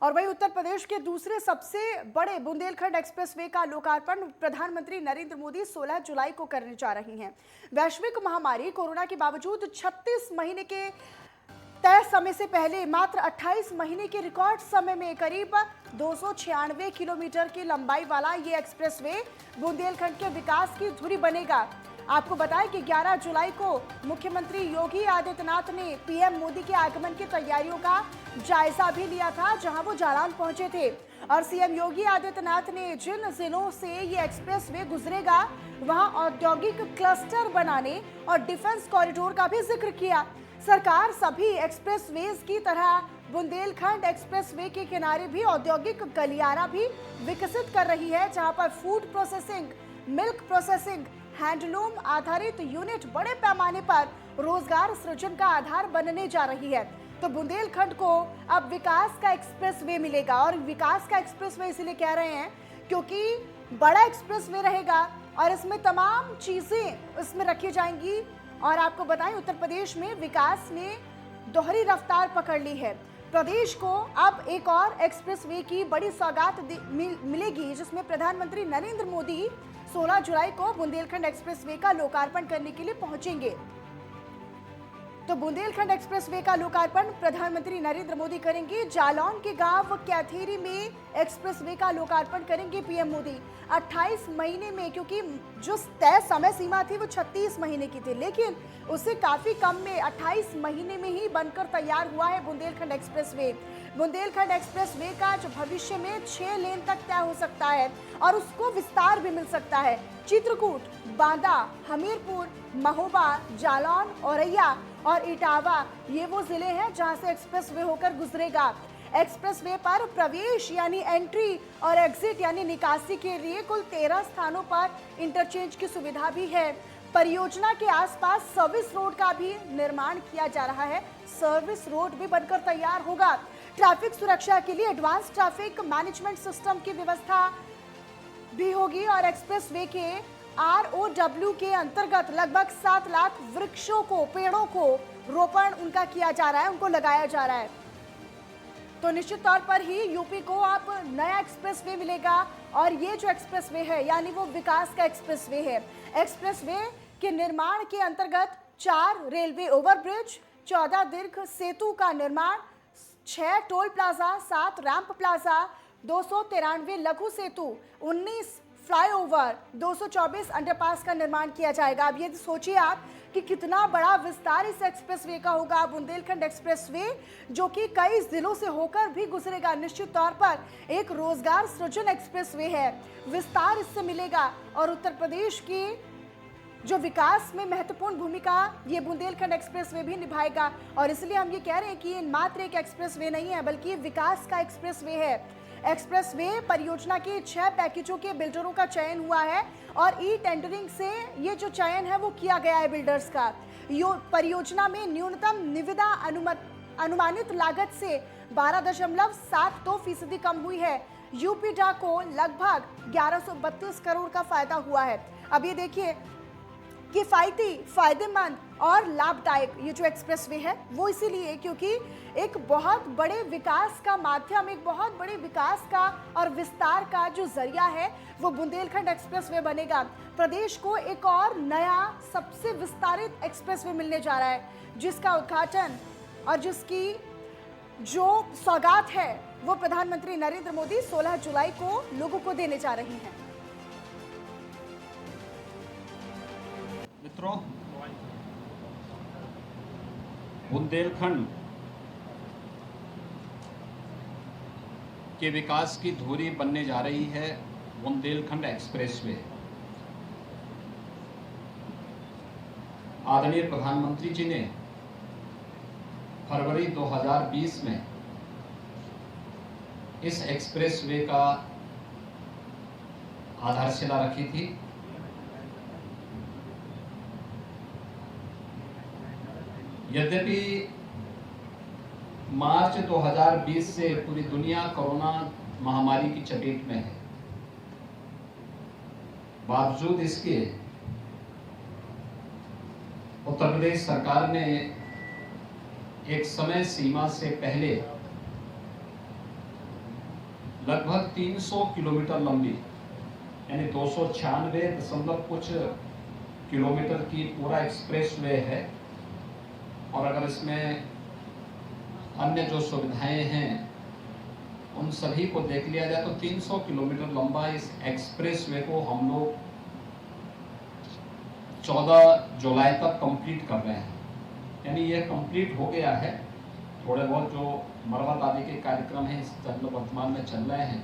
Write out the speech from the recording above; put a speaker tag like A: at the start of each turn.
A: और वहीं उत्तर प्रदेश के दूसरे सबसे बड़े बुंदेलखंड एक्सप्रेसवे का लोकार्पण प्रधानमंत्री नरेंद्र मोदी 16 जुलाई को करने जा रही हैं। वैश्विक महामारी कोरोना के बावजूद 36 महीने के तय समय से पहले मात्र 28 महीने के रिकॉर्ड समय में करीब 296 किलोमीटर की लंबाई वाला ये एक्सप्रेसवे बुंदेलखंड के विकास की धुरी बनेगा। आपको बताएं कि 11 जुलाई को मुख्यमंत्री योगी आदित्यनाथ ने पीएम मोदी के आगमन की तैयारियों का जायजा भी लिया था, जहां वो जालौन पहुंचे थे। और सीएम योगी आदित्यनाथ ने जिन जिलों से ये एक्सप्रेसवे गुजरेगा वहां औद्योगिक क्लस्टर बनाने और डिफेंस कॉरिडोर का भी जिक्र किया। सरकार सभी एक्सप्रेसवेज की तरह बुंदेलखंड एक्सप्रेसवे के किनारे भी औद्योगिक गलियारा भी विकसित कर रही है, जहां पर food processing, milk processing, handloom आधारित यूनिट बड़े पैमाने पर रोजगार सृजन का आधार बनने जा रही है। तो बुंदेलखंड को अब विकास का एक्सप्रेसवे मिलेगा। और विकास का एक्सप्रेसवे इसलिए कह रहे हैं क्योंकि बड़ा एक्सप्रेसवे रहेगा और इसमें तमाम चीजें इसमें रखी जाएंगी। और आपको बताएं, उत्तर प्रदेश में विकास ने दोहरी रफ्तार पकड़ ली है। प्रदेश को अब एक और एक्सप्रेसवे की बड़ी सौगात मिलेगी, जिसमें प्रधानमंत्री नरेंद्र मोदी 16 जुलाई को बुंदेलखंड एक्सप्रेसवे का लोकार्पण करने के लिए पहुंचेंगे। तो बुंदेलखंड एक्सप्रेसवे का लोकार्पण प्रधानमंत्री नरेंद्र मोदी करेंगे। जालौन के गांव कैथेरी में एक्सप्रेसवे का लोकार्पण करेंगे पीएम मोदी 28 महीने में, क्योंकि जो तय समय सीमा थी वो 36 महीने की थी, लेकिन उससे काफी कम में 28 महीने में ही बनकर तैयार हुआ है बुंदेलखंड एक्सप्रेसवे। बुंदेलखंड एक्सप्रेसवे का जो भविष्य में 6 लेन तक तय हो सकता है और उसको विस्तार भी मिल सकता है। चित्रकूट, बांदा, हमीरपुर, महोबा, जालौन, औरैया और इटावा ये वो जिले हैं जहां से एक्सप्रेसवे होकर गुजरेगा। एक्सप्रेसवे पर प्रवेश यानी एंट्री और एग्जिट यानी निकासी के लिए कुल 13 स्थानों पर इंटरचेंज की सुविधा भी है। परियोजना के आसपास सर्विस रोड का भी निर्माण किया जा रहा है। सर्विस रोड भी बनकर तैयार होगा। ट्रैफिक सुरक्षा के लिए एडवांस ट्रैफिक मैनेजमेंट सिस्टम की व्यवस्था भी होगी। और एक्सप्रेसवे के ROW के अंतर्गत लगभग 7 लाख वृक्षों को, पेड़ों को रोपण उनका किया जा रहा है, उनको लगाया जा रहा है। तो निश्चित तौर पर ही यूपी को अब नया एक्सप्रेसवे मिलेगा। और ये जो एक्सप्रेसवे है यानी वो विकास का एक्सप्रेसवे है। एक्सप्रेसवे के निर्माण के अंतर्गत 4 रेलवे ओवरब्रिज, 14 दीर्घ सेतु का निर्माण, 6 टोल प्लाजा, 7 रैंप प्लाजा, 293 लघु सेतु, 19 फ्लाईओवर, 224 अंडरपास का निर्माण किया जाएगा। अब ये सोचिए आप कि कितना बड़ा विस्तार इस एक्सप्रेसवे का होगा। बुंदेलखंड एक्सप्रेसवे जो कि कई जिलों से होकर भी गुजरेगा, निश्चित तौर पर एक रोजगार सृजन एक्सप्रेसवे है। विस्तार इससे मिलेगा और उत्तर प्रदेश की जो विकास में महत्वपूर्ण भूमिका ये बुंदेलखंड एक्सप्रेसवे भी निभाएगा। और इसलिए हम ये कह रहे हैं कि ये मात्र एक एक्सप्रेसवे नहीं है, बल्कि ये विकास का एक्सप्रेसवे है। एक्सप्रेसवे परियोजना के 6 पैकेजों के बिल्डरों का चयन हुआ है और ई टेंडरिंग से ये जो चयन है वो किया गया है बिल्डर्स का। परियोजना में न्यूनतम निविदा अनुमानित लागत से 12.72% कम हुई है। यूपीडा को लगभग 1132 करोड़ का फायदा हुआ है। अब ये देखिए, किफायती, फायदेमंद और लाभदायक ये जो एक्सप्रेसवे है वो इसीलिए क्योंकि एक बहुत बड़े विकास का माध्यम, एक बहुत बड़े विकास का और विस्तार का जो जरिया है वो बुंदेलखंड एक्सप्रेसवे बनेगा। प्रदेश को एक और नया सबसे विस्तारित एक्सप्रेसवे मिलने जा रहा है, जिसका उद्घाटन और जिसकी जो सौगात है वो प्रधानमंत्री नरेंद्र मोदी 16 जुलाई को लोगों को देने जा रही हैं।
B: मित्रों, बुंदेलखंड के विकास की धुरी बनने जा रही है बुंदेलखंड एक्सप्रेसवे। आदरणीय प्रधानमंत्री जी ने फरवरी 2020 में इस एक्सप्रेसवे का आधारशिला रखी थी। यद्यपि मार्च 2020 से पूरी दुनिया कोरोना महामारी की चपेट में है, बावजूद इसके उत्तर प्रदेश सरकार ने एक समय सीमा से पहले लगभग 300 किलोमीटर लंबी, यानी 296 कुछ किलोमीटर की पूरा एक्सप्रेसवे है। और अगर इसमें अन्य जो सुविधाएं हैं उन सभी को देख लिया जाए तो 300 किलोमीटर लंबा इस एक्सप्रेसवे को हम लोग 14 जुलाई तक कंप्लीट कर रहे हैं। यानी यह कंप्लीट हो गया है। थोड़े बहुत जो मरम्मत आदि के कार्यक्रम हैं इस वर्तमान में चल रहे हैं।